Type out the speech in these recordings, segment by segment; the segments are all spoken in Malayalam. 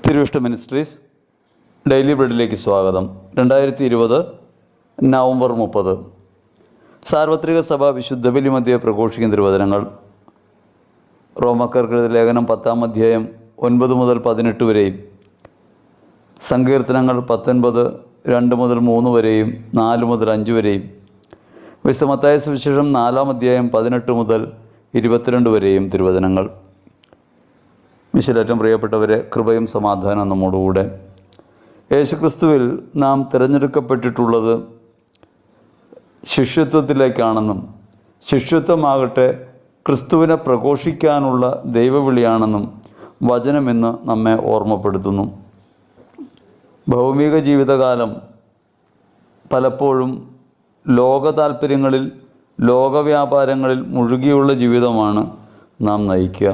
തിരുവിഷ്ട മിനിസ്ട്രീസ് ഡെയിലി ബ്രെഡിലേക്ക് സ്വാഗതം. 2020 നവംബർ 30 സാർവത്രിക സഭ വിശുദ്ധ ബലി മധ്യേ പ്രഘോഷിക്കുന്ന തിരുവചനങ്ങൾ. റോമാക്കാർക്കെഴുതിയ ലേഖനം 10-ാം അധ്യായം 9 മുതൽ 18 വരെയും, സങ്കീർത്തനങ്ങൾ 19 2 മുതൽ 3 വരെയും 4 മുതൽ 5 വരെയും, വിശുദ്ധ മത്തായി സുവിശേഷം 4-ാം അധ്യായം 18 മുതൽ 22 വരെയും തിരുവചനങ്ങൾ. വിശുദ്ധേറ്റവും പ്രിയപ്പെട്ടവരെ, കൃപയും സമാധാനം നമ്മോടുകൂടെ. യേശുക്രിസ്തുവിൽ നാം തിരഞ്ഞെടുക്കപ്പെട്ടിട്ടുള്ളത് ശിഷ്യത്വത്തിലേക്കാണെന്നും ശിഷ്യത്വമാകട്ടെ ക്രിസ്തുവിനെ പ്രഘോഷിക്കാനുള്ള ദൈവവിളിയാണെന്നും വചനമെന്ന് നമ്മെ ഓർമ്മപ്പെടുത്തുന്നു. ഭൗമിക ജീവിതകാലം പലപ്പോഴും ലോക താൽപ്പര്യങ്ങളിൽ, ലോകവ്യാപാരങ്ങളിൽ മുഴുകിയുള്ള ജീവിതമാണ് നാം നയിക്കുക.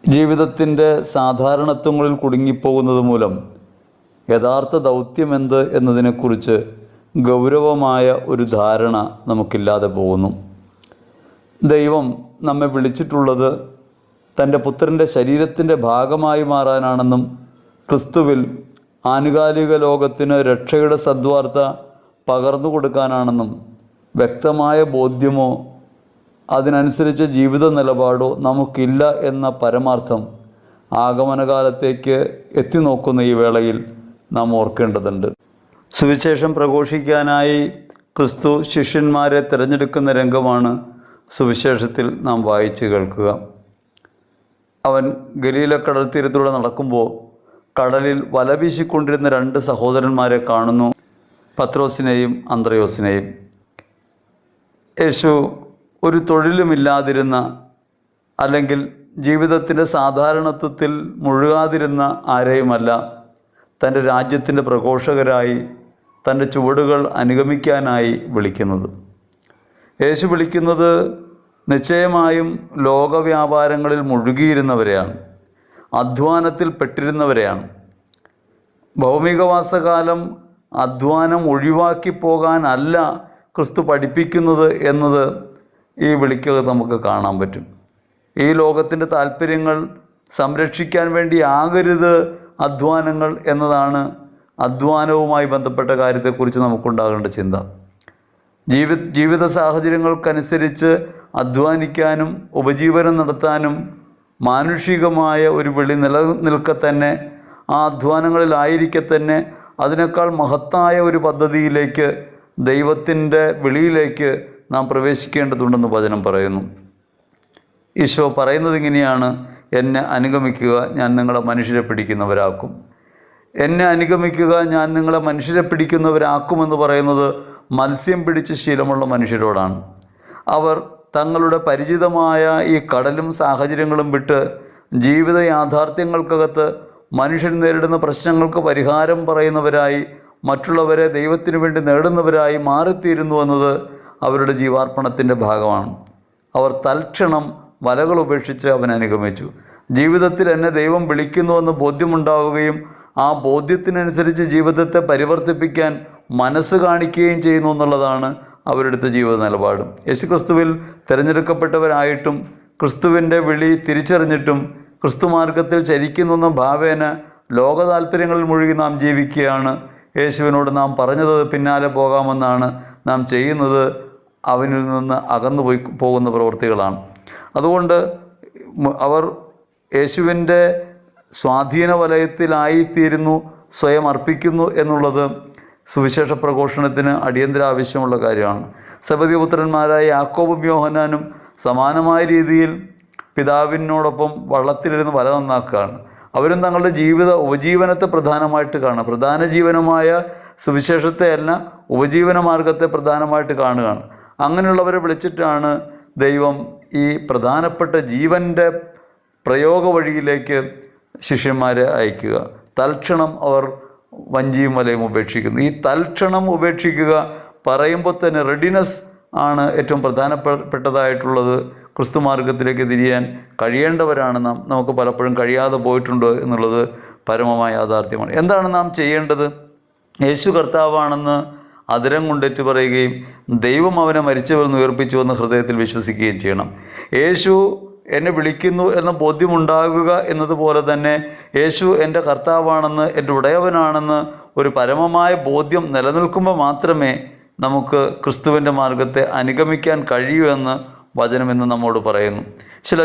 ജീവിതത്തിൻ്റെ സാധാരണത്വങ്ങളിൽ കുടുങ്ങിപ്പോകുന്നത് മൂലം യഥാർത്ഥ ദൗത്യമെന്ത് എന്നതിനെക്കുറിച്ച് ഗൗരവമായ ഒരു ധാരണ നമുക്കില്ലാതെ പോകുന്നു. ദൈവം നമ്മെ വിളിച്ചിട്ടുള്ളത് തൻ്റെ പുത്രൻ്റെ ശരീരത്തിൻ്റെ ഭാഗമായി മാറാനാണെന്നും ക്രിസ്തുവിൽ ആനുകാലിക ലോകത്തിന് രക്ഷയുടെ സദ്വാർത്ത പകർന്നു കൊടുക്കാനാണെന്നും വ്യക്തമായ ബോധ്യമോ അതിനനുസരിച്ച് ജീവിത നിലപാടോ നമുക്കില്ല എന്ന പരമാർത്ഥം ആഗമനകാലത്തേക്ക് എത്തി നോക്കുന്ന ഈ വേളയിൽ നാം ഓർക്കേണ്ടതുണ്ട്. സുവിശേഷം പ്രഘോഷിക്കാനായി ക്രിസ്തു ശിഷ്യന്മാരെ തിരഞ്ഞെടുക്കുന്ന രംഗമാണ് സുവിശേഷത്തിൽ നാം വായിച്ചു കേൾക്കുക. അവൻ ഗലീല കടൽ തീരത്തൂടെ നടക്കുമ്പോൾ കടലിൽ വല വീശിക്കൊണ്ടിരുന്ന 2 സഹോദരന്മാരെ കാണുന്നു, പത്രോസിനെയും അന്ത്രയോസിനെയും. യേശു ഒരു തൊഴിലുമില്ലാതിരുന്ന, അല്ലെങ്കിൽ ജീവിതത്തിൻ്റെ സാധാരണത്വത്തിൽ മുഴുകാതിരുന്ന ആരെയുമല്ല തൻ്റെ രാജ്യത്തിൻ്റെ പ്രഘോഷകരായി, തൻ്റെ ചുവടുകൾ അനുഗമിക്കാനായി വിളിക്കുന്നത്. യേശു വിളിക്കുന്നത് നിശ്ചയമായും ലോകവ്യാപാരങ്ങളിൽ മുഴുകിയിരുന്നവരെയാണ്, അധ്വാനത്തിൽ പെട്ടിരുന്നവരെയാണ്. ഭൗമികവാസകാലം അധ്വാനം ഒഴിവാക്കി പോകാനല്ല ക്രിസ്തു പഠിപ്പിക്കുന്നത് എന്നത് ഈ വിളിക്കകത്ത് നമുക്ക് കാണാൻ പറ്റും. ഈ ലോകത്തിൻ്റെ താല്പര്യങ്ങൾ സംരക്ഷിക്കാൻ വേണ്ടി ആകരുത് അധ്വാനങ്ങൾ എന്നതാണ് അധ്വാനവുമായി ബന്ധപ്പെട്ട കാര്യത്തെക്കുറിച്ച് നമുക്കുണ്ടാകേണ്ട ചിന്ത. ജീവിത സാഹചര്യങ്ങൾക്കനുസരിച്ച് അധ്വാനിക്കാനും ഉപജീവനം നടത്താനും മാനുഷികമായ ഒരു വിളി നിലനിൽക്കെ തന്നെ, ആ അധ്വാനങ്ങളിലായിരിക്കെ തന്നെ അതിനേക്കാൾ മഹത്തായ ഒരു പദ്ധതിയിലേക്ക്, ദൈവത്തിൻ്റെ വിളിയിലേക്ക് നാം പ്രവേശിക്കേണ്ടതുണ്ടെന്ന് വചനം പറയുന്നു. ഈശോ പറയുന്നത് ഇങ്ങനെയാണ്: എന്നെ അനുഗമിക്കുക, ഞാൻ നിങ്ങളെ മനുഷ്യരെ പിടിക്കുന്നവരാക്കും. എന്നെ അനുഗമിക്കുക, ഞാൻ നിങ്ങളെ മനുഷ്യരെ പിടിക്കുന്നവരാക്കുമെന്ന് പറയുന്നത് മത്സ്യം പിടിച്ച് ശീലമുള്ള മനുഷ്യരോടാണ്. അവർ തങ്ങളുടെ പരിചിതമായ ഈ കടലും സാഹചര്യങ്ങളും വിട്ട് ജീവിത യാഥാർത്ഥ്യങ്ങൾക്കകത്ത് മനുഷ്യൻ നേരിടുന്ന പ്രശ്നങ്ങൾക്ക് പരിഹാരം പറയുന്നവരായി, മറ്റുള്ളവരെ ദൈവത്തിനു വേണ്ടി നേടുന്നവരായി മാറിത്തീരുന്നു എന്നത് അവരുടെ ജീവാർപ്പണത്തിൻ്റെ ഭാഗമാണ്. അവർ തൽക്ഷണം വലകൾ ഉപേക്ഷിച്ച് അവനെ അനുഗമിച്ചു. ജീവിതത്തിൽ എന്നെ ദൈവം വിളിക്കുന്നുവെന്ന് ബോധ്യമുണ്ടാവുകയും ആ ബോധ്യത്തിനനുസരിച്ച് ജീവിതത്തെ പരിവർത്തിപ്പിക്കാൻ മനസ്സ് കാണിക്കുകയും ചെയ്യുന്നു എന്നുള്ളതാണ് അവരെടുത്ത ജീവിത നിലപാട്. യേശുക്രിസ്തുവിൽ തിരഞ്ഞെടുക്കപ്പെട്ടവരായിട്ടും ക്രിസ്തുവിൻ്റെ വിളി തിരിച്ചറിഞ്ഞിട്ടും ക്രിസ്തുമാർഗത്തിൽ ചരിക്കുന്നെന്ന ഭാവേന ലോക താല്പര്യങ്ങളിൽ മുഴുകി നാം ജീവിക്കുകയാണ്. യേശുവിനോട് നാം പറഞ്ഞത് പിന്നാലെ പോകാമെന്നാണ് നാം ചെയ്യുന്നത്. അവനിൽ നിന്ന് അകന്നു പോകുന്ന പ്രവൃത്തികളാണ്. അതുകൊണ്ട് അവർ യേശുവിൻ്റെ സ്വാധീന വലയത്തിലായിത്തീരുന്നു, സ്വയം അർപ്പിക്കുന്നു എന്നുള്ളത് സുവിശേഷ പ്രഘോഷണത്തിന് അടിയന്തര ആവശ്യമുള്ള കാര്യമാണ്. സെബെദീപുത്രന്മാരായ യാക്കോബും യോഹന്നാനും സമാനമായ രീതിയിൽ പിതാവിനോടൊപ്പം വള്ളത്തിലിരുന്ന് വല നന്നാക്കുകയാണ്. അവരും തങ്ങളുടെ ഉപജീവനത്തെ പ്രധാനമായിട്ട് കാണുക, പ്രധാന ജീവനമായ സുവിശേഷത്തെ അല്ല, ഉപജീവന മാർഗത്തെ പ്രധാനമായിട്ട് കാണുകയാണ്. അങ്ങനെയുള്ളവരെ വിളിച്ചിട്ടാണ് ദൈവം ഈ പ്രധാനപ്പെട്ട ജീവൻ്റെ പ്രയോഗ വഴിയിലേക്ക് ശിഷ്യന്മാരെ അയക്കുക. തൽക്ഷണം അവർ വഞ്ചിയും വലയും ഉപേക്ഷിക്കുന്നു. ഈ തൽക്ഷണം ഉപേക്ഷിക്കുക പറയുമ്പോൾ തന്നെ റെഡിനെസ് ആണ് ഏറ്റവും പ്രധാനപ്പെട്ടതായിട്ടുള്ളത്. ക്രിസ്തു മാർഗത്തിലേക്ക് തിരിയാൻ കഴിയേണ്ടവരാണ് നാം. നമുക്ക് പലപ്പോഴും കഴിയാതെ പോയിട്ടുണ്ട് എന്നുള്ളത് പരമമായ യാഥാർത്ഥ്യമാണ്. എന്താണ് നാം ചെയ്യേണ്ടത്? യേശു കർത്താവാണെന്ന് അതിരം കൊണ്ടേറ്റ് പറയുകയും ദൈവം അവനെ മരിച്ചവരിൽ നിന്ന് ഉയർപ്പിച്ചുവെന്ന് ഹൃദയത്തിൽ വിശ്വസിക്കുകയും ചെയ്യണം. യേശു എന്നെ വിളിക്കുന്നു എന്ന ബോധ്യമുണ്ടാകുക എന്നതുപോലെ തന്നെ യേശു എൻ്റെ കർത്താവാണെന്ന്, എൻ്റെ ഉടയവനാണെന്ന് ഒരു പരമമായ ബോധ്യം നിലനിൽക്കുമ്പോൾ മാത്രമേ നമുക്ക് ക്രിസ്തുവിൻ്റെ മാർഗത്തെ അനുഗമിക്കാൻ കഴിയൂ എന്ന് വചനം ഇന്ന് നമ്മോട് പറയുന്നു.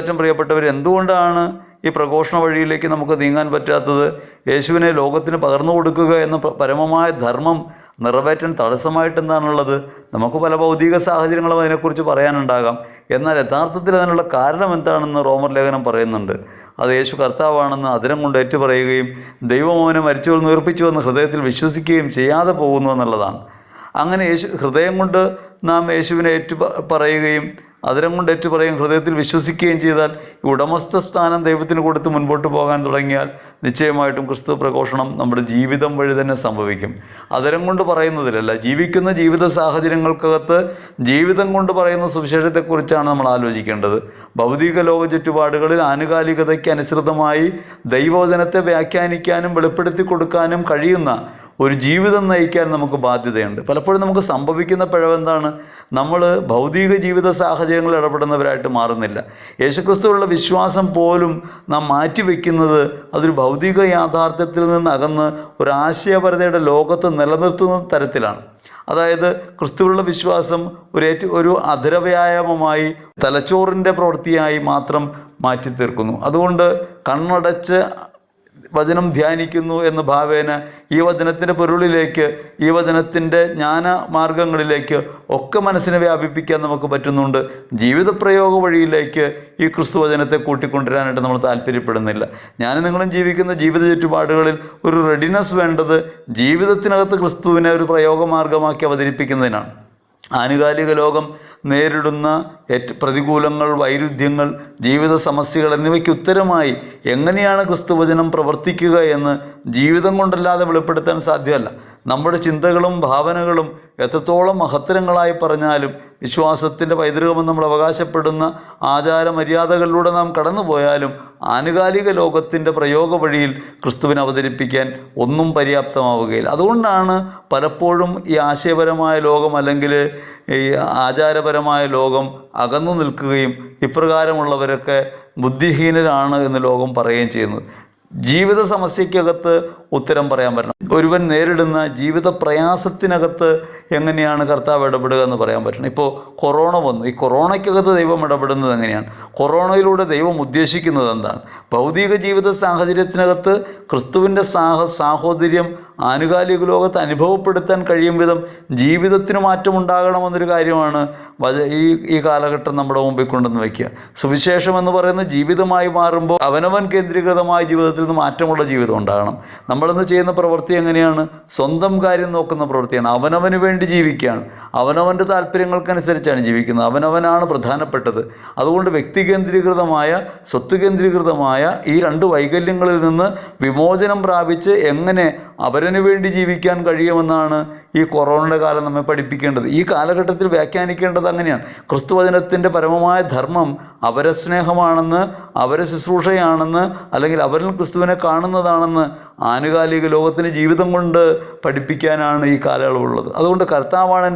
ഏറ്റവും പ്രിയപ്പെട്ടവർ, എന്തുകൊണ്ടാണ് ഈ പ്രഘോഷണ വഴിയിലേക്ക് നമുക്ക് നീങ്ങാൻ പറ്റാത്തത്? യേശുവിനെ ലോകത്തിന് പകർന്നു കൊടുക്കുക എന്ന പരമമായ ധർമ്മം നിറവേറ്റാൻ തടസ്സമായിട്ട് എന്താണുള്ളത്? നമുക്ക് പല ഭൗതിക സാഹചര്യങ്ങളും അതിനെക്കുറിച്ച് പറയാനുണ്ടാകാം. എന്നാൽ യഥാർത്ഥത്തിൽ അതിനുള്ള കാരണം എന്താണെന്ന് റോമർ ലേഖനം പറയുന്നുണ്ട്. അത് യേശു കർത്താവാണെന്ന് അധരം കൊണ്ട് ഏറ്റുപറയുകയും ദൈവം അവനെ മരിച്ചവരിൽ ഉയർപ്പിച്ചുവെന്ന് ഹൃദയത്തിൽ വിശ്വസിക്കുകയും ചെയ്യാതെ പോകുന്നു എന്നുള്ളതാണ്. അങ്ങനെ ഹൃദയം കൊണ്ട് നാം യേശുവിനെ പറയുകയും അതിരം കൊണ്ട് ഏറ്റുപറയും ഹൃദയത്തിൽ വിശ്വസിക്കുകയും ചെയ്താൽ ഈ ഉടമസ്ഥ സ്ഥാനം ദൈവത്തിന് കൊടുത്ത് മുൻപോട്ട് പോകാൻ തുടങ്ങിയാൽ നിശ്ചയമായിട്ടും ക്രിസ്തു പ്രഘോഷണം നമ്മുടെ ജീവിതം വഴി തന്നെ സംഭവിക്കും. അതിരം കൊണ്ട് പറയുന്നതിലല്ല, ജീവിക്കുന്ന ജീവിത സാഹചര്യങ്ങൾക്കകത്ത് ജീവിതം കൊണ്ട് പറയുന്ന സുവിശേഷത്തെക്കുറിച്ചാണ് നമ്മൾ ആലോചിക്കേണ്ടത്. ഭൗതിക ലോക ചുറ്റുപാടുകളിൽ ആനുകാലികതയ്ക്ക് അനുസൃതമായി ദൈവവചനത്തെ വ്യാഖ്യാനിക്കാനും വെളിപ്പെടുത്തി കൊടുക്കാനും കഴിയുന്ന ഒരു ജീവിതം നയിക്കാൻ നമുക്ക് ബാധ്യതയുണ്ട്. പലപ്പോഴും നമുക്ക് സംഭവിക്കുന്ന പിഴവെന്താണ്? നമ്മൾ ഭൗതിക ജീവിത സാഹചര്യങ്ങളിൽ ഇടപെടുന്നവരായിട്ട് മാറുന്നില്ല. യേശുക്രിസ്തുവിലുള്ള വിശ്വാസം പോലും നാം മാറ്റിവെക്കുന്നത് അതൊരു ഭൗതിക യാഥാർത്ഥ്യത്തിൽ നിന്ന് അകന്ന് ഒരു ആശയപരതയുടെ ലോകത്ത് നിലനിർത്തുന്ന തരത്തിലാണ്. അതായത് ക്രിസ്തുവിലുള്ള വിശ്വാസം ഒരു അധരവ്യായാമമായി തലച്ചോറിൻ്റെ പ്രവൃത്തിയായി മാത്രം മാറ്റി തീർക്കുന്നു. അതുകൊണ്ട് കണ്ണടച്ച് വചനം ധ്യാനിക്കുന്നു എന്ന ഭാവേന ഈ വചനത്തിൻ്റെ പൊരുളിലേക്ക്, ഈ വചനത്തിൻ്റെ ജ്ഞാന മാർഗങ്ങളിലേക്ക് ഒക്കെ മനസ്സിനെ വ്യാപിപ്പിക്കാൻ നമുക്ക് പറ്റുന്നുണ്ട്. ജീവിതപ്രയോഗ വഴിയിലേക്ക് ഈ ക്രിസ്തു വചനത്തെ കൂട്ടിക്കൊണ്ടുവരാനായിട്ട് നമ്മൾ താല്പര്യപ്പെടുന്നില്ല. ഞാനും നിങ്ങളും ജീവിക്കുന്ന ജീവിത ചുറ്റുപാടുകളിൽ ഒരു റെഡിനെസ് വേണ്ടത് ജീവിതത്തിനകത്ത് ക്രിസ്തുവിനെ ഒരു പ്രയോഗമാർഗമാക്കി അവതരിപ്പിക്കുന്നതിനാണ്. ആനുകാലിക ലോകം നേരിടുന്ന പ്രതികൂലങ്ങൾ, വൈരുദ്ധ്യങ്ങൾ, ജീവിത സമസ്യകൾ എന്നിവയ്ക്ക് ഉത്തരമായി എങ്ങനെയാണ് ക്രിസ്തുവചനം പ്രവർത്തിക്കുക എന്ന് ജീവിതം കൊണ്ടല്ലാതെ വെളിപ്പെടുത്താൻ സാധ്യമല്ല. നമ്മുടെ ചിന്തകളും ഭാവനകളും എത്രത്തോളം മഹത്തരങ്ങളായി പറഞ്ഞാലും വിശ്വാസത്തിൻ്റെ പൈതൃകമെന്ന് നമ്മൾ അവകാശപ്പെടുന്ന ആചാരമര്യാദകളിലൂടെ നാം കടന്നുപോയാലും ആനുകാലിക ലോകത്തിൻ്റെ പ്രയോഗ വഴിയിൽ ക്രിസ്തുവിനെ അവതരിപ്പിക്കാൻ ഒന്നും പര്യാപ്തമാവുകയില്ല. അതുകൊണ്ടാണ് പലപ്പോഴും ഈ ആശയപരമായ ലോകം അല്ലെങ്കിൽ ഈ ആചാരപരമായ ലോകം അകന്നു നിൽക്കുകയും ഇപ്രകാരമുള്ളവരൊക്കെ ബുദ്ധിഹീനരാണ് എന്ന് ലോകം പറയുകയും ചെയ്യുന്നത്. ജീവിത സമസ്യക്കകത്ത് ഉത്തരം പറയാൻ പറ്റണം. ഒരുവൻ നേരിടുന്ന ജീവിത പ്രയാസത്തിനകത്ത് എങ്ങനെയാണ് കർത്താവ് ഇടപെടുക എന്ന് പറയാൻ പറ്റണം. ഇപ്പോൾ കൊറോണ വന്നു. ഈ കൊറോണയ്ക്കകത്ത് ദൈവം ഇടപെടുന്നത് എങ്ങനെയാണ്? കൊറോണയിലൂടെ ദൈവം ഉദ്ദേശിക്കുന്നത് എന്താണ്? ഭൗതിക ജീവിത സാഹചര്യത്തിനകത്ത് ക്രിസ്തുവിൻ്റെ സാഹോദര്യം ആനുകാലിക ലോകത്ത് അനുഭവപ്പെടുത്താൻ കഴിയും വിധം ജീവിതത്തിന് മാറ്റമുണ്ടാകണമെന്നൊരു കാര്യമാണ് ഈ കാലഘട്ടം നമ്മുടെ മുമ്പിൽ കൊണ്ടുവന്ന് വയ്ക്കുക. സുവിശേഷം എന്ന് പറയുന്ന ജീവിതമായി മാറുമ്പോൾ അവനവൻ കേന്ദ്രീകൃതമായ ജീവിതത്തിൽ നിന്ന് മാറ്റമുള്ള ജീവിതം ഉണ്ടാകണം. നമ്മളിന്ന് ചെയ്യുന്ന പ്രവൃത്തി എങ്ങനെയാണ്? സ്വന്തം കാര്യം നോക്കുന്ന പ്രവൃത്തിയാണ്. അവനവന് വേണ്ടി ജീവിക്കുകയാണ്. അവനവൻ്റെ താല്പര്യങ്ങൾക്കനുസരിച്ചാണ് ജീവിക്കുന്നത്. അവനവനാണ് പ്രധാനപ്പെട്ടത്. അതുകൊണ്ട് വ്യക്തി കേന്ദ്രീകൃതമായ, സ്വത്ത് കേന്ദ്രീകൃതമായ ഈ രണ്ട് വൈകല്യങ്ങളിൽ നിന്ന് വിമോചനം പ്രാപിച്ച് എങ്ങനെ അവരന് വേണ്ടി ജീവിക്കാൻ കഴിയുമെന്നാണ് ഈ കൊറോണയുടെ കാലം നമ്മെ പഠിപ്പിക്കേണ്ടത്. ഈ കാലഘട്ടത്തിൽ വ്യാഖ്യാനിക്കേണ്ടത് അങ്ങനെയാണ്. ക്രിസ്തുവചനത്തിൻ്റെ പരമമായ ധർമ്മം അവരസ്നേഹമാണെന്ന്, അവരെ ശുശ്രൂഷയാണെന്ന്, അല്ലെങ്കിൽ അവരിൽ ക്രിസ്തുവിനെ കാണുന്നതാണെന്ന് ആനുകാലിക ലോകത്തിന് ജീവിതം കൊണ്ട് പഠിപ്പിക്കാനാണ് ഈ കാലയളവുള്ളത്. അതുകൊണ്ട് കർത്താവാണ്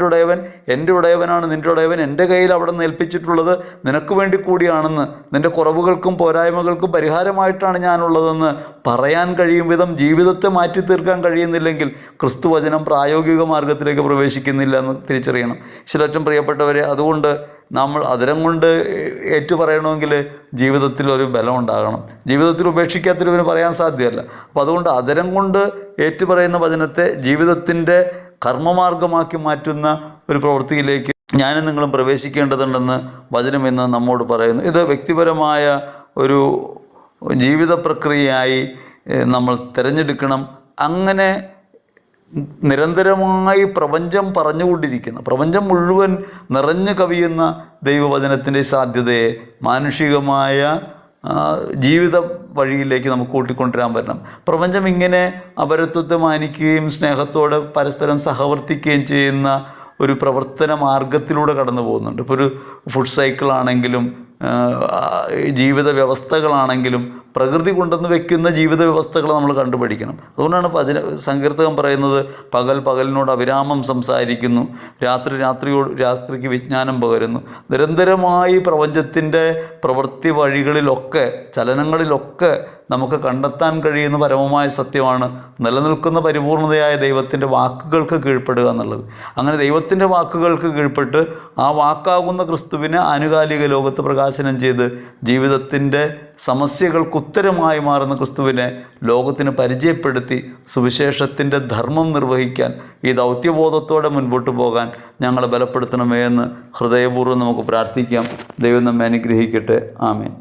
എൻ്റെ ഉടയവനാണ് നിൻ്റെ ഉടയവൻ, എൻ്റെ കയ്യിൽ അവിടെ നിന്ന് ഏൽപ്പിച്ചിട്ടുള്ളത് നിനക്ക് വേണ്ടി കൂടിയാണെന്ന്, നിൻ്റെ കുറവുകൾക്കും പോരായ്മകൾക്കും പരിഹാരമായിട്ടാണ് ഞാനുള്ളതെന്ന് പറയാൻ കഴിയും വിധം ജീവിതത്തെ മാറ്റി തീർക്കാൻ കഴിയുന്നില്ലെങ്കിൽ ക്രിസ്തുവചനം പ്രായോഗിക മാർഗത്തിലേക്ക് പ്രവേശിക്കുന്നില്ല എന്ന് തിരിച്ചറിയണം. ഏറ്റവും പ്രിയപ്പെട്ടവരെ, അതുകൊണ്ട് നമ്മൾ അതിരം കൊണ്ട് ഏറ്റുപറയണമെങ്കിൽ ജീവിതത്തിൽ ഒരു ബലം ഉണ്ടാകണം. ജീവിതത്തിൽ ഉപേക്ഷിക്കാത്തൊരുവിന് പറയാൻ സാധ്യമല്ല. അപ്പോൾ അതുകൊണ്ട് അതിരം കൊണ്ട് ഏറ്റുപറയുന്ന വചനത്തെ ജീവിതത്തിൻ്റെ കർമ്മമാർഗമാക്കി മാറ്റുന്ന ഒരു പ്രവൃത്തിയിലേക്ക് ഞാനും നിങ്ങളും പ്രവേശിക്കേണ്ടതുണ്ടെന്ന് വചനം ഇന്ന് നമ്മോട് പറയുന്നു. ഇത് വ്യക്തിപരമായ ഒരു ജീവിത പ്രക്രിയയായി നമ്മൾ തിരഞ്ഞെടുക്കണം. അങ്ങനെ നിരന്തരമായി പ്രപഞ്ചം പറഞ്ഞുകൊണ്ടിരിക്കുന്ന, പ്രപഞ്ചം മുഴുവൻ നിറഞ്ഞു കവിയുന്ന ദൈവവചനത്തിൻ്റെ സാധ്യതയെ മാനുഷികമായ ജീവിത വഴിയിലേക്ക് നമുക്ക് കൂട്ടിക്കൊണ്ടുവരാൻ പറ്റണം. പ്രപഞ്ചം ഇങ്ങനെ അപരത്വത്തെ മാനിക്കുകയും സ്നേഹത്തോടെ പരസ്പരം സഹവർത്തിക്കുകയും ചെയ്യുന്ന ഒരു പ്രവർത്തന മാർഗത്തിലൂടെ കടന്നു പോകുന്നുണ്ട്. ഇപ്പോൾ ഒരു ഫുഡ് സൈക്കിളാണെങ്കിലും ജീവിത വ്യവസ്ഥകളാണെങ്കിലും പ്രകൃതി കൊണ്ടുവന്ന് വെക്കുന്ന ജീവിത വ്യവസ്ഥകൾ നമ്മൾ കണ്ടുപഠിക്കണം. അതുകൊണ്ടാണ് സങ്കീർത്തകൻ പറയുന്നത്, പകൽ പകലിനോട് അവിരാമം സംസാരിക്കുന്നു, രാത്രിക്ക് വിജ്ഞാനം പകരുന്നു. നിരന്തരമായി പ്രപഞ്ചത്തിൻ്റെ പ്രവൃത്തി വഴികളിലൊക്കെ, ചലനങ്ങളിലൊക്കെ നമുക്ക് കണ്ടെത്താൻ കഴിയുന്ന പരമമായ സത്യമാണ് നിലനിൽക്കുന്ന പരിപൂർണതയായ ദൈവത്തിൻ്റെ വാക്കുകൾക്ക് കീഴ്പ്പെടുക എന്നുള്ളത്. അങ്ങനെ ദൈവത്തിൻ്റെ വാക്കുകൾക്ക് കീഴ്പ്പെട്ട് ആ വാക്കാകുന്ന ക്രിസ്തുവിനെ ആനുകാലിക ലോകത്ത് പ്രകാശനം ചെയ്ത് ജീവിതത്തിൻ്റെ സമസ്യകൾക്ക് ഉത്തരമായി മാറുന്ന ക്രിസ്തുവിനെ ലോകത്തിന് പരിചയപ്പെടുത്തി സുവിശേഷത്തിൻ്റെ ധർമ്മം നിർവഹിക്കാൻ, ഈ ദൗത്യബോധത്തോടെ മുൻപോട്ട് പോകാൻ ഞങ്ങളെ ബലപ്പെടുത്തണമേ എന്ന് ഹൃദയപൂർവ്വം നമുക്ക് പ്രാർത്ഥിക്കാം. ദൈവം നമ്മെ അനുഗ്രഹിക്കട്ടെ. ആമേൻ.